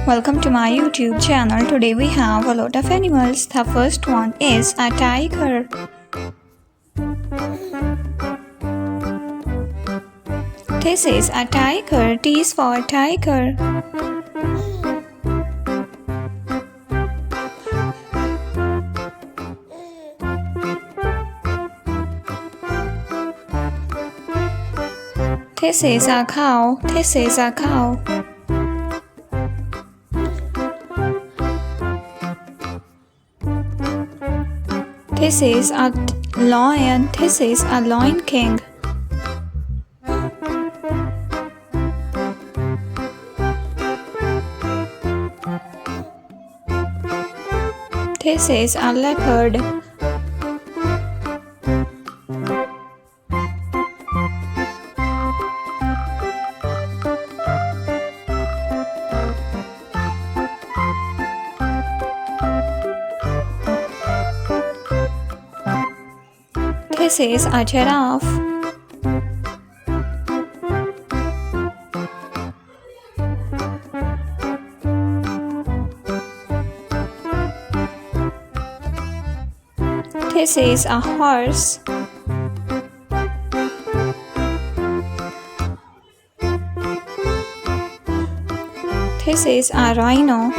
Welcome to my YouTube channel. Today we have a lot of animals. The first one is a tiger. This is a tiger. T is for tiger. This is a cow. This is a cow. This is a lion. This is a lion king. This is a leopard. This is a giraffe. This is a horse. This is a rhino.